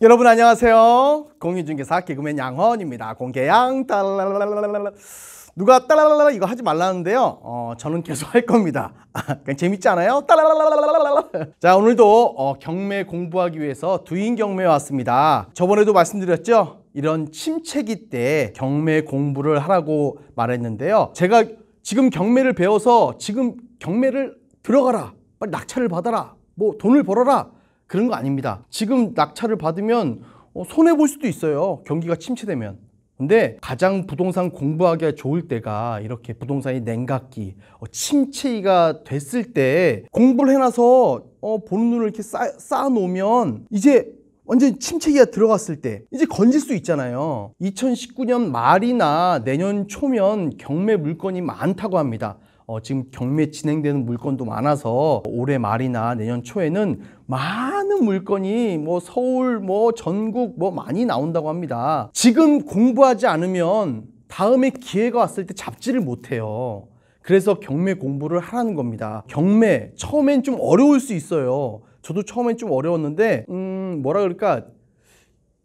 여러분 안녕하세요. 공인중개사 개그맨 양헌입니다. 공개양 따라라라라라. 누가 따라라라라 이거 하지 말라는데요. 저는 계속 할 겁니다. 그냥 재밌지 않아요? 따라라라라라라. 자, 오늘도 경매 공부하기 위해서 두인 경매에 왔습니다. 저번에도 말씀드렸죠? 이런 침체기 때 경매 공부를 하라고 말했는데요. 제가 지금 경매를 배워서 지금 경매를 들어가라, 빨리 낙찰을 받아라, 뭐 돈을 벌어라, 그런 거 아닙니다. 지금 낙찰을 받으면 손해볼 수도 있어요. 경기가 침체되면. 근데 가장 부동산 공부하기가 좋을 때가 이렇게 부동산이 냉각기, 침체기가 됐을 때 공부를 해놔서 보는 눈을 이렇게 쌓아놓으면 이제 완전 침체기가 들어갔을 때 이제 건질 수 있잖아요. 2019년 말이나 내년 초면 경매 물건이 많다고 합니다. 지금 경매 진행되는 물건도 많아서 올해 말이나 내년 초에는 많은 물건이 뭐 서울, 뭐 전국 뭐 많이 나온다고 합니다. 지금 공부하지 않으면 다음에 기회가 왔을 때 잡지를 못해요. 그래서 경매 공부를 하라는 겁니다. 경매 처음엔 좀 어려울 수 있어요. 저도 처음엔 좀 어려웠는데 뭐라 그럴까,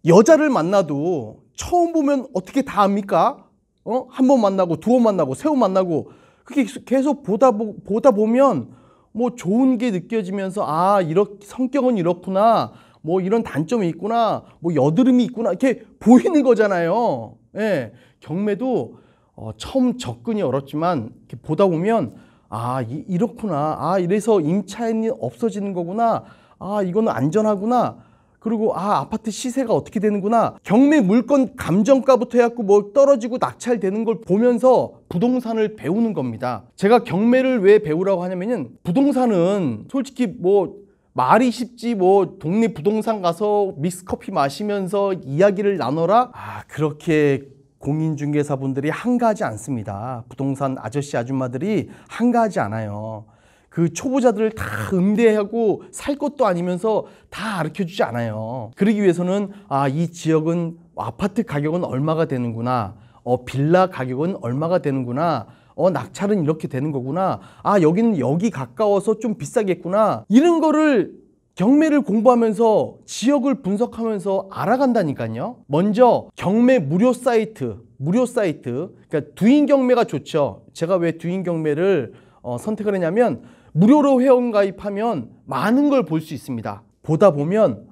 여자를 만나도 처음 보면 어떻게 다 압니까? 한 번 만나고 두 번 만나고 세 번 만나고 그게 계속 보다 보면 뭐 좋은 게 느껴지면서 아, 이렇게 성격은 이렇구나, 뭐 이런 단점이 있구나, 뭐 여드름이 있구나, 이렇게 보이는 거잖아요. 예, 경매도 처음 접근이 어렵지만 이렇게 보다 보면 아, 이렇구나, 아, 이래서 임차인이 없어지는 거구나, 아, 이거는 안전하구나, 그리고 아, 아파트 시세가 어떻게 되는구나, 경매 물건 감정가부터 해갖고 뭐 떨어지고 낙찰되는 걸 보면서 부동산을 배우는 겁니다. 제가 경매를 왜 배우라고 하냐면은 부동산은 솔직히 뭐 말이 쉽지, 뭐 동네 부동산 가서 믹스커피 마시면서 이야기를 나눠라, 그렇게 공인중개사분들이 한가하지 않습니다. 부동산 아저씨 아줌마들이 한가하지 않아요. 그 초보자들을 다 응대하고 살 것도 아니면서 다 가르쳐주지 않아요. 그러기 위해서는 이 지역은 아파트 가격은 얼마가 되는구나, 빌라 가격은 얼마가 되는구나, 낙찰은 이렇게 되는 거구나, 여기는 여기 가까워서 좀 비싸겠구나, 이런 거를 경매를 공부하면서 지역을 분석하면서 알아간다니까요. 먼저 경매 무료 사이트, 그러니까 두인 경매가 좋죠. 제가 왜 두인 경매를 선택을 했냐면 무료로 회원 가입하면 많은 걸 볼 수 있습니다. 보다 보면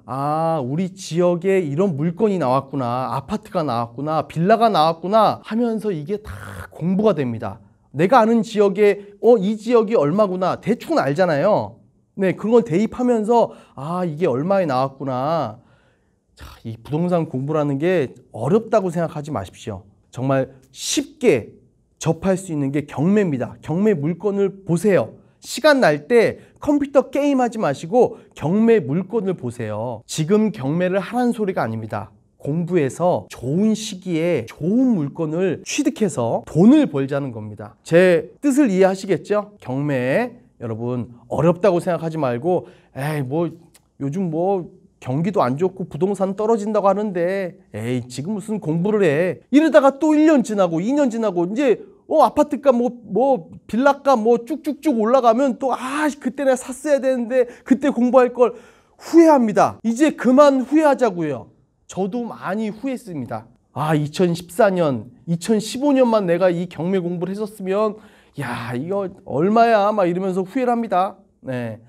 우리 지역에 이런 물건이 나왔구나, 아파트가 나왔구나, 빌라가 나왔구나 하면서 이게 다 공부가 됩니다. 내가 아는 지역에 이 지역이 얼마구나 대충 알잖아요. 네, 그걸 대입하면서 이게 얼마에 나왔구나. 자, 이 부동산 공부라는 게 어렵다고 생각하지 마십시오. 정말 쉽게 접할 수 있는 게 경매입니다. 경매 물건을 보세요. 시간 날 때 컴퓨터 게임하지 마시고 경매 물건을 보세요. 지금 경매를 하라는 소리가 아닙니다. 공부해서 좋은 시기에 좋은 물건을 취득해서 돈을 벌자는 겁니다. 제 뜻을 이해하시겠죠? 경매 여러분 어렵다고 생각하지 말고 에이 뭐 요즘 뭐 경기도 안 좋고 부동산 떨어진다고 하는데 에이 지금 무슨 공부를 해, 이러다가 또 1년 지나고 2년 지나고 이제 아파트값 뭐 빌라값 뭐 쭉쭉쭉 올라가면 또 그때 내가 샀어야 되는데 그때 공부할 걸 후회합니다. 이제 그만 후회하자고요. 저도 많이 후회했습니다. 2014년 2015년만 내가 이 경매 공부를 했었으면 야 이거 얼마야 막 이러면서 후회를 합니다. 네.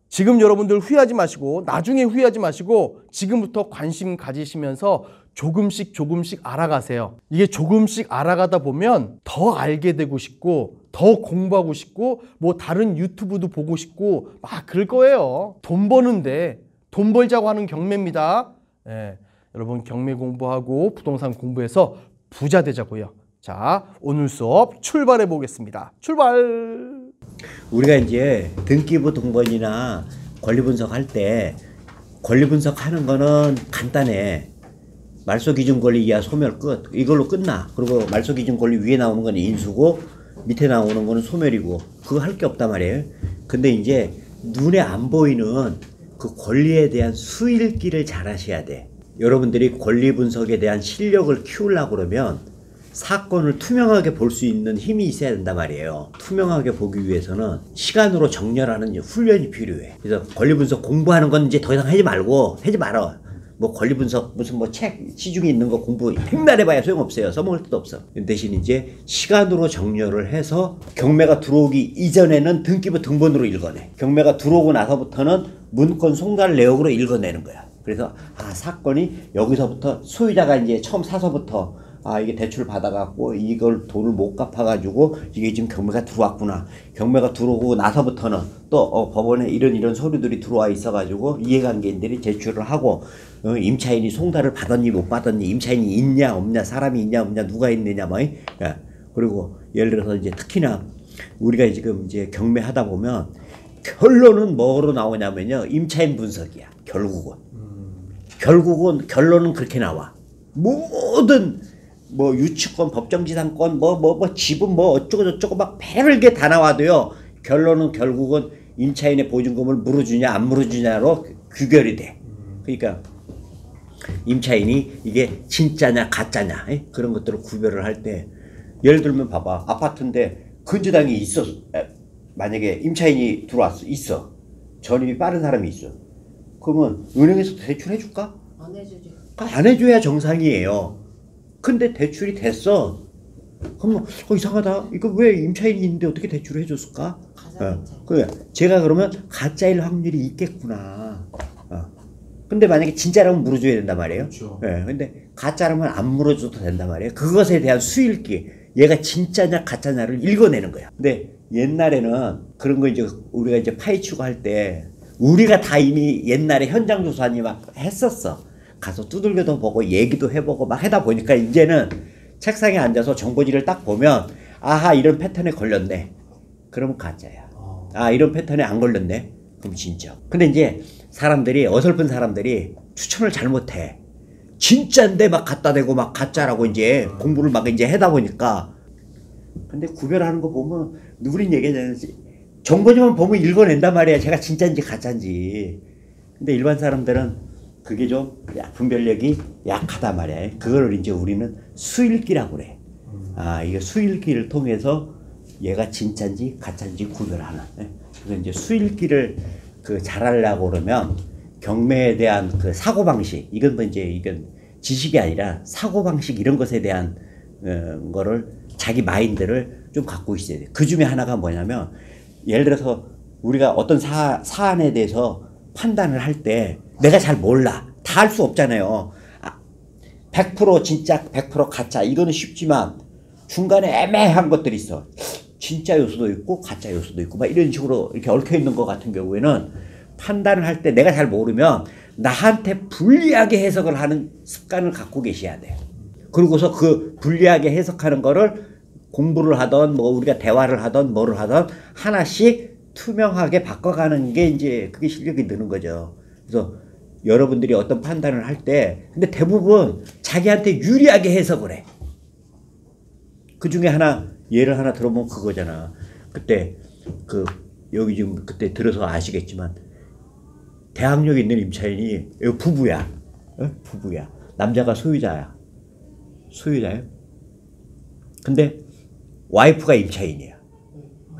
지금 여러분들 후회하지 마시고 나중에 후회하지 마시고 지금부터 관심 가지시면서 조금씩 알아가세요. 이게 조금씩 알아가다 보면 더 알게 되고 싶고 더 공부하고 싶고 뭐 다른 유튜브도 보고 싶고 막 그럴 거예요. 돈 버는데 돈 벌자고 하는 경매입니다. 네, 여러분 경매 공부하고 부동산 공부해서 부자 되자고요. 자, 오늘 수업 출발해 보겠습니다. 출발! 우리가 이제 등기부 등본이나 권리 분석할 때 권리 분석하는 거는 간단해. 말소 기준 권리 이하 소멸 끝, 이걸로 끝나. 그리고 말소 기준 권리 위에 나오는 건 인수고 밑에 나오는 거는 소멸이고 그거 할 게 없단 말이에요. 근데 이제 눈에 안 보이는 그 권리에 대한 수읽기를 잘 하셔야 돼. 여러분들이 권리 분석에 대한 실력을 키우려고 그러면 사건을 투명하게 볼 수 있는 힘이 있어야 된단 말이에요. 투명하게 보기 위해서는 시간으로 정렬하는 훈련이 필요해. 그래서 권리 분석 공부하는 건 이제 더 이상 하지 말고 하지 말아. 뭐 권리 분석 무슨 뭐 책 시중에 있는 거 공부 백날 해봐야 소용없어요. 써먹을 것도 없어. 대신 이제 시간으로 정렬을 해서 경매가 들어오기 이전에는 등기부 등본으로 읽어내. 경매가 들어오고 나서부터는 문건 송달 내역으로 읽어내는 거야. 그래서 사건이 여기서부터 소유자가 이제 처음 사서부터 이게 대출 받아갖고 이걸 돈을 못 갚아가지고 이게 지금 경매가 들어왔구나. 경매가 들어오고 나서부터는 또 법원에 이런 서류들이 들어와 있어가지고 이해관계인들이 제출을 하고 임차인이 송달을 받았니 못 받았니, 임차인이 있냐 없냐, 사람이 있냐 없냐, 누가 있느냐 뭐. 그리고 예를 들어서 이제 특히나 우리가 지금 이제 경매하다 보면 결론은 뭐로 나오냐면요, 임차인 분석이야. 결국은 결론은 그렇게 나와. 모든 뭐 유치권, 법정지상권, 뭐 지분 뭐 어쩌고 저쩌고 막 별게 다 나와도요, 결론은 결국은 임차인의 보증금을 물어주냐 안 물어주냐로 규결이 돼. 그러니까 임차인이 이게 진짜냐 가짜냐 그런 것들을 구별을 할 때, 예를 들면 봐봐, 아파트인데 근저당이 있어. 만약에 임차인이 들어왔어, 있어, 전입이 빠른 사람이 있어. 그러면 은행에서 대출해 줄까? 안 해주죠. 안 해줘야 정상이에요. 근데 대출이 됐어. 그럼 이상하다. 이거 왜 임차인이 있는데 어떻게 대출을 해줬을까? 제가 그러면 가짜일 확률이 있겠구나. 근데 만약에 진짜라면 물어줘야 된단 말이에요. 그렇죠. 근데 가짜라면 안 물어줘도 된단 말이에요. 그것에 대한 수일기, 얘가 진짜냐 가짜냐를 읽어내는 거야. 근데 옛날에는 그런 거 이제 우리가 이제 파헤치고 할 때 우리가 다 이미 옛날에 현장 조사니 막 했었어. 가서 두들겨도 보고 얘기도 해보고 막 하다 보니까 이제는 책상에 앉아서 정보지를 딱 보면 이런 패턴에 걸렸네. 그러면 가짜야. 이런 패턴에 안 걸렸네. 그럼 진짜. 근데 이제 사람들이, 어설픈 사람들이 추천을 잘못해. 진짜인데 막 갖다 대고 막 가짜라고 이제 공부를 막 이제 하다 보니까. 근데 구별하는 거 보면 누구린 얘기하잖아요. 정보지만 보면 읽어낸단 말이야. 제가 진짜인지 가짜인지. 근데 일반 사람들은 그게 좀 분별력이 약하단 말이야. 그걸 이제 우리는 수일기라고 그래. 이게 수일기를 통해서 얘가 진짜인지 가짜인지 구별하는. 그래서 이제 수일기를 잘하려고 그러면 경매에 대한 그 사고방식, 이건 지식이 아니라 사고방식 이런 것에 대한 거를, 자기 마인드를 좀 갖고 있어야 돼. 그 중에 하나가 뭐냐면, 예를 들어서 우리가 어떤 사안에 대해서 판단을 할 때 내가 잘 몰라. 다 할 수 없잖아요. 100% 진짜 100% 가짜 이거는 쉽지만 중간에 애매한 것들이 있어. 진짜 요소도 있고 가짜 요소도 있고 막 이런 식으로 이렇게 얽혀 있는 것 같은 경우에는 판단을 할 때 내가 잘 모르면 나한테 불리하게 해석을 하는 습관을 갖고 계셔야 돼요. 그러고서 그 불리하게 해석하는 거를 공부를 하던 뭐 우리가 대화를 하던 뭐를 하던 하나씩 투명하게 바꿔가는 게 이제 그게 실력이 느는 거죠. 그래서 여러분들이 어떤 판단을 할 때, 근데 대부분 자기한테 유리하게 해석을 해. 그 중에 예를 하나 들어보면 그거잖아. 그때 여기 지금 그때 들어서 아시겠지만 대학력에 있는 임차인이 부부야. 부부야. 남자가 소유자야. 소유자예요. 근데 와이프가 임차인이야.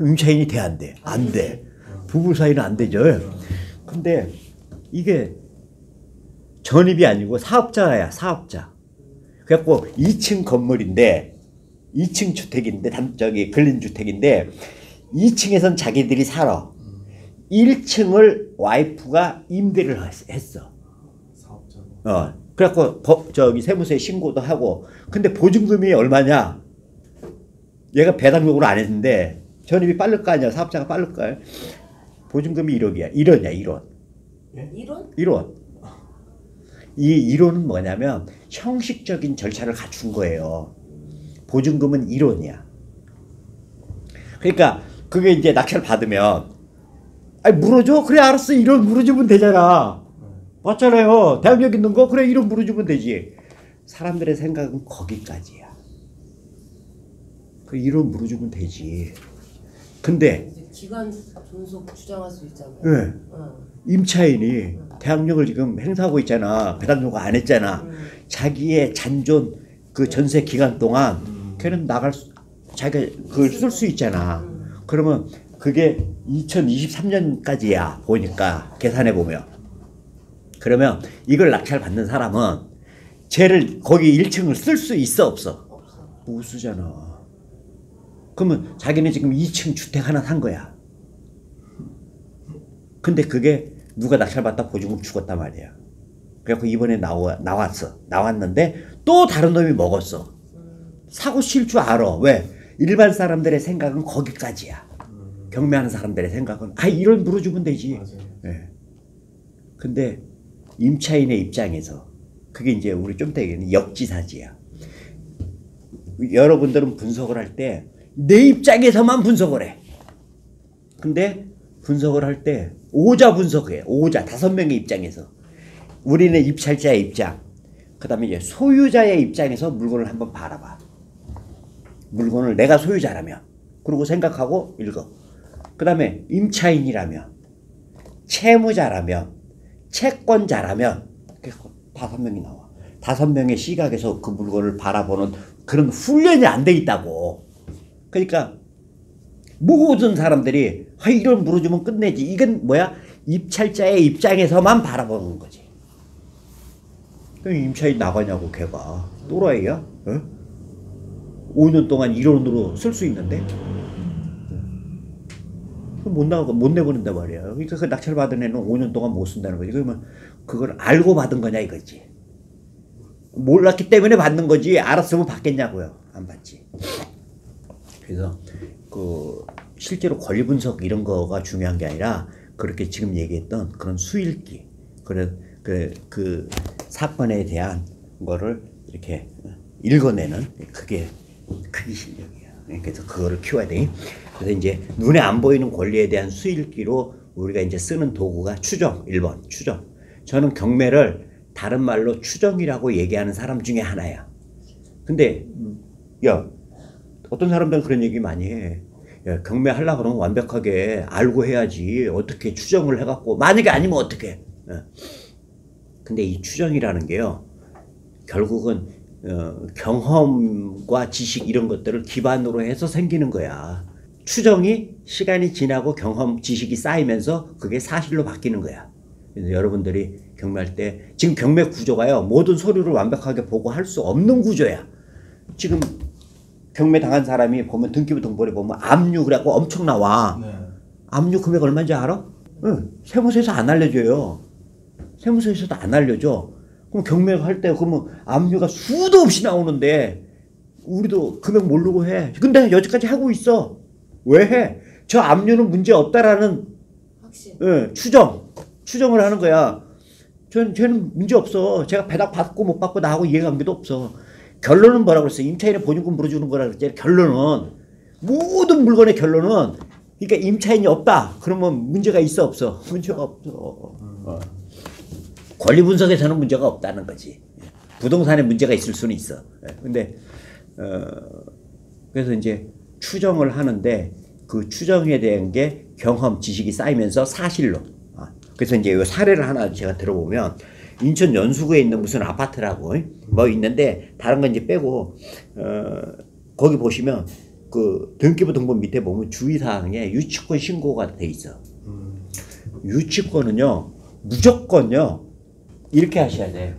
임차인이 돼, 안 돼? 안 돼. 부부 사이는 안 되죠. 근데 이게 전입이 아니고 사업자야, 사업자. 그래갖고 2층 건물인데, 2층 주택인데, 근린주택인데, 2층에선 자기들이 살아. 1층을 와이프가 임대를 했어. 사업자고. 그래갖고 세무서에 신고도 하고. 근데 보증금이 얼마냐? 얘가 배당금으로 안 했는데 전입이 빠를 거 아니야. 사업자가 빠를 거야. 보증금이 1억이야. 1원이야, 1원. 예? 1원? 1원. 이 1원은 뭐냐면 형식적인 절차를 갖춘 거예요. 보증금은 1원이야. 그러니까 그게 이제 낙찰 받으면 물어줘? 그래, 알았어. 1원 물어주면 되잖아. 맞잖아요. 대학력 있는 거? 그래, 1원 물어주면 되지. 사람들의 생각은 거기까지야. 1원 물어주면 되지. 근데 기간 존속 주장할 수 있잖아요. 네. 임차인이 대학력을 지금 행사하고 있잖아. 배당 요구 안 했잖아. 자기의 잔존 그 전세 기간 동안 걔는 자기가 그걸 쓸 수 있잖아. 그러면 그게 2023년까지야. 보니까 계산해 보면. 그러면 이걸 낙찰받는 사람은 쟤를 거기 1층을 쓸 수 있어 없어? 없어. 못 쓰잖아. 그러면 자기는 지금 2층 주택 하나 산 거야. 근데 그게 누가 낙찰받다 보증금 죽었단 말이야. 그래갖고 이번에 나왔는데 또 다른 놈이 먹었어. 사고 칠 줄 알아. 왜? 일반 사람들의 생각은 거기까지야. 경매하는 사람들의 생각은 이런 물어주면 되지. 예. 근데 임차인의 입장에서 그게 이제 우리 좀 더 얘기하는 역지사지야. 여러분들은 분석을 할 때 내 입장에서만 분석을 해. 근데 분석을 할 때 오자 분석해. 오자 5명의 입장에서. 우리는 입찰자의 입장, 그 다음에 이제 소유자의 입장에서 물건을 한번 바라봐. 물건을 내가 소유자라면, 그리고 생각하고 읽어. 그 다음에 임차인이라면, 채무자라면, 채권자라면, 5명이 나와. 5명의 시각에서 그 물건을 바라보는 그런 훈련이 안 돼 있다고. 그러니까 모든 사람들이 이런 물어주면 끝내지. 이건 뭐야? 입찰자의 입장에서만 바라보는 거지. 그럼 임차인 나가냐고 걔가. 또라이야? 어? 5년 동안 1원으로 쓸 수 있는데? 못 내보낸단 말이야. 그러니까 그 낙찰 받은 애는 5년 동안 못 쓴다는 거지. 그러면 그걸 알고 받은 거냐 이거지. 몰랐기 때문에 받는 거지. 알았으면 받겠냐고요. 안 받지. 그래서 실제로 권리 분석 이런 거가 중요한 게 아니라 그렇게 지금 얘기했던 그런 수읽기, 그 사건에 대한 거를 이렇게 읽어내는 그게 실력이야. 그래서 그거를 키워야 돼. 그래서 이제 눈에 안 보이는 권리에 대한 수읽기로 우리가 이제 쓰는 도구가 추정. 1번 추정. 저는 경매를 다른 말로 추정이라고 얘기하는 사람 중에 하나야. 근데 야, 어떤 사람들은 그런 얘기 많이 해. 야, 경매 하려고 그러면 완벽하게 알고 해야지. 어떻게 추정을 해갖고 만약에 아니면 어떻게. 근데 이 추정이라는 게요, 결국은 경험과 지식 이런 것들을 기반으로 해서 생기는 거야. 추정이 시간이 지나고 경험, 지식이 쌓이면서 그게 사실로 바뀌는 거야. 그래서 여러분들이 경매할 때 지금 경매 구조가요, 모든 서류를 완벽하게 보고 할 수 없는 구조야. 지금 경매 당한 사람이 보면 등기부 등본에 보면 압류 그래갖고 엄청 나와. 네. 압류 금액 얼마인지 알아? 응. 세무서에서 안 알려줘요. 세무서에서도 안 알려줘. 그럼 경매할 때 그러면 압류가 수도 없이 나오는데 우리도 금액 모르고 해. 근데 여기까지 하고 있어. 왜 해? 저 압류는 문제 없다라는 확신. 추정을 하는 거야. 쟤는 문제 없어. 제가 배당 받고 못 받고 나하고 이해관계도 없어. 결론은 뭐라고 그랬어? 임차인의 보증금 물어주는 거라 그랬지. 결론은, 모든 물건의 결론은, 그러니까 임차인이 없다. 그러면 문제가 있어 없어? 문제가 없어. 권리 분석에서는 문제가 없다는 거지. 부동산에 문제가 있을 수는 있어. 근데 그래서 이제 추정을 하는데 그 추정에 대한 게 경험, 지식이 쌓이면서 사실로. 그래서 이제 이 사례를 하나 제가 들어보면, 인천 연수구에 있는 무슨 아파트라고 뭐 있는데, 다른 건 이제 빼고 거기 보시면 그 등기부 등본 밑에 보면 주의사항에 유치권 신고가 돼 있어. 유치권은요 무조건요 이렇게 하셔야 돼요.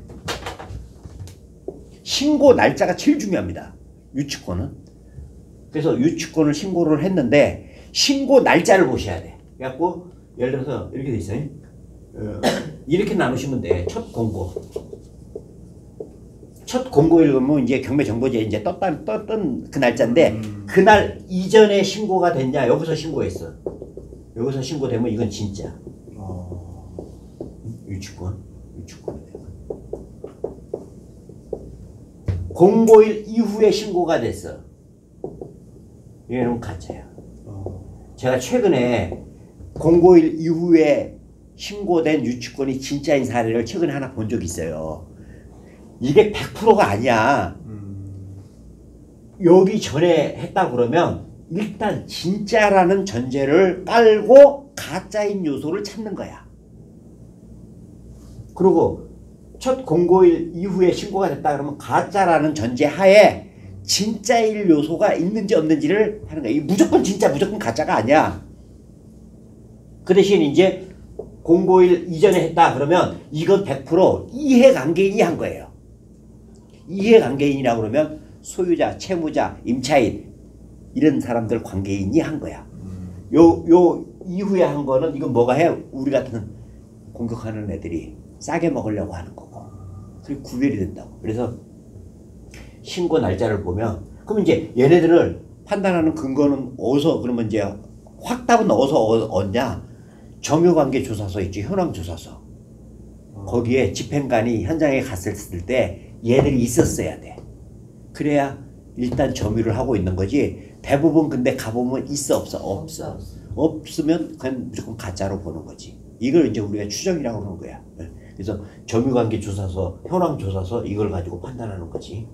신고 날짜가 제일 중요합니다. 유치권은. 그래서 유치권을 신고를 했는데 신고 날짜를 보셔야 돼. 그래갖고 예를 들어서 이렇게 돼 있어요. 이렇게 나누시면 돼. 첫 공고 읽으면 이제 경매정보지에 이제 떴던 그 날짜인데, 그날 이전에 신고가 됐냐, 여기서 신고했어. 여기서 신고되면 이건 진짜. 유치권. 공고일 이후에 신고가 됐어. 얘는 가짜야. 제가 최근에 공고일 이후에 신고된 유치권이 진짜인 사례를 최근에 하나 본 적이 있어요. 이게 100%가 아니야. 여기 전에 했다 그러면 일단 진짜라는 전제를 깔고 가짜인 요소를 찾는 거야. 그리고 첫 공고일 이후에 신고가 됐다 그러면 가짜라는 전제 하에 진짜일 요소가 있는지 없는지를 하는 거야. 무조건 진짜, 무조건 가짜가 아니야. 그 대신 이제 공고일 이전에 했다 그러면 이건 100% 이해관계인이 한 거예요. 이해관계인이라고 그러면 소유자, 채무자, 임차인 이런 사람들 관계인이 한 거야. 요 이후에 한 거는 이건 뭐가 해? 우리 같은 공격하는 애들이 싸게 먹으려고 하는 거고. 그리고 구별이 된다고. 그래서 신고 날짜를 보면 그럼 이제 얘네들을 판단하는 근거는 어디서 그러면 이제 확답은 어디서 얻냐? 점유관계조사서 있지, 현황조사서. 거기에 집행관이 현장에 갔을 때 얘들이 있었어야 돼. 그래야 일단 점유를 하고 있는 거지. 대부분 근데 가보면 있어 없어? 없어. 없으면 그냥 무조건 가짜로 보는 거지. 이걸 이제 우리가 추정이라고 하는 거야. 그래서 점유관계조사서, 현황조사서 이걸 가지고 판단하는 거지.